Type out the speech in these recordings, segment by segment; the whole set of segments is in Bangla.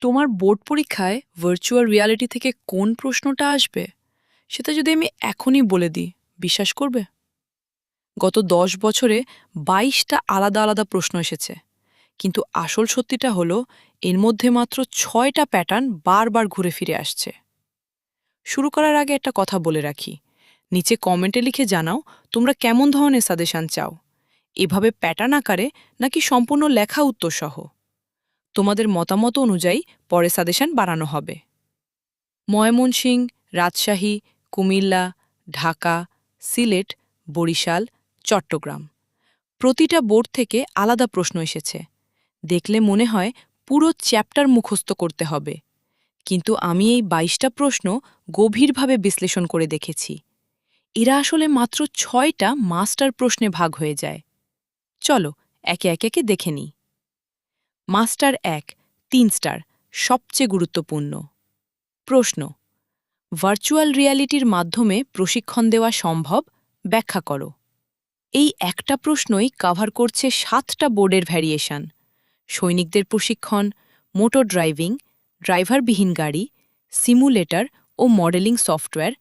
তোমার বোর্ড পরীক্ষায় ভার্চুয়াল রিয়ালিটি থেকে কোন প্রশ্নটা আসবে সেটা যদি আমি এখনই বলে দিই, বিশ্বাস করবে? গত 10 বছরে 22টা আলাদা আলাদা প্রশ্ন এসেছে, কিন্তু আসল সত্যিটা হলো এর মধ্যে মাত্র 6টা প্যাটার্ন বারবার ঘুরে ফিরে আসছে। শুরু করার আগে একটা কথা বলে রাখি, নিচে কমেন্টে লিখে জানাও তোমরা কেমন ধরনের সাজেশন চাও, এভাবে প্যাটার্ন আকারে নাকি সম্পূর্ণ লেখা উত্তর সহ। তোমাদের মতামত অনুযায়ী পরে সাজেশন বাড়ানো হবে। ময়মনসিংহ, রাজশাহী, কুমিল্লা, ঢাকা, সিলেট, বরিশাল, চট্টগ্রাম, প্রতিটা বোর্ড থেকে আলাদা প্রশ্ন এসেছে। দেখলে মনে হয় পুরো চ্যাপ্টার মুখস্থ করতে হবে, কিন্তু আমি এই 22টা প্রশ্ন গভীরভাবে বিশ্লেষণ করে দেখেছি। এরা আসলে মাত্র 6টা মাস্টার প্রশ্নে ভাগ হয়ে যায়। চলো একে একে দেখে নিই। মাস্টার 1, 3 স্টার, সবচেয়ে গুরুত্বপূর্ণ প্রশ্ন: ভার্চুয়াল রিয়ালিটির মাধ্যমে প্রশিক্ষণ দেওয়া সম্ভব? ব্যাখ্যা করো। এই একটা প্রশ্নই কভার করছে 7টা বোর্ডের ভ্যারিয়েশন: সৈনিকদের প্রশিক্ষণ, মোটর ড্রাইভিং, ড্রাইভারবিহীন গাড়ি, সিমুলেটর ও মডেলিং সফটওয়্যার,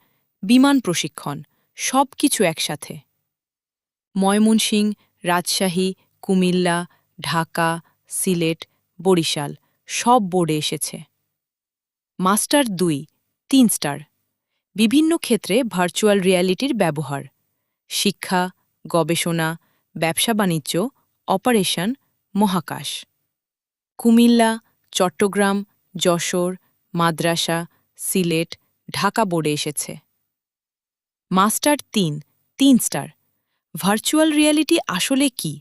বিমান প্রশিক্ষণ, সব কিছু একসাথে। ময়মনসিংহ, রাজশাহী, কুমিল্লা, ঢাকা, সিলেট, বরিশাল, সব বোর্ডে এসেছে। মাস্টার 2, 3 স্টার, বিভিন্ন ক্ষেত্রে ভার্চুয়াল রিয়ালিটির ব্যবহার: শিক্ষা, গবেষণা, ব্যবসা-বাণিজ্য, অপারেশন, মহাকাশ। কুমিল্লা, চট্টগ্রাম, যশোর, মাদ্রাসা, সিলেট, ঢাকা বোর্ডে এসেছে। মাস্টার 3, 3 স্টার, ভার্চুয়াল রিয়ালিটি আসলে কি,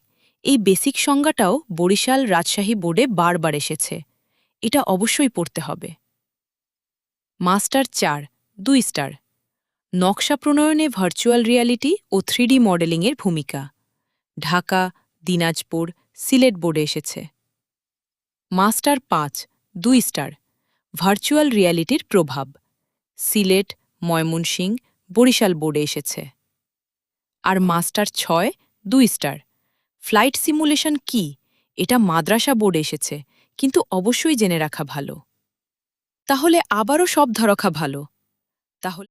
এই বেসিক সংজ্ঞাটাও বরিশাল, রাজশাহী বোর্ডে বারবার এসেছে। এটা অবশ্যই পড়তে হবে। মাস্টার 4, 2 স্টার, নকশা প্রণয়নে ভার্চুয়াল রিয়ালিটি ও 3D মডেলিংয়ের ভূমিকা। ঢাকা, দিনাজপুর, সিলেট বোর্ডে এসেছে। মাস্টার 5, 2 স্টার, ভার্চুয়াল রিয়ালিটির প্রভাব। সিলেট, ময়মনসিংহ, বরিশাল বোর্ডে এসেছে। আর মাস্টার 6, 2 স্টার, ফ্লাইট সিমুলেশন কি, এটা মাদ্রাসা বোর্ডে এসেছে, কিন্তু অবশ্যই জেনে রাখা ভালো। তাহলে আবারও সব ধরখা ভালো। তাহলে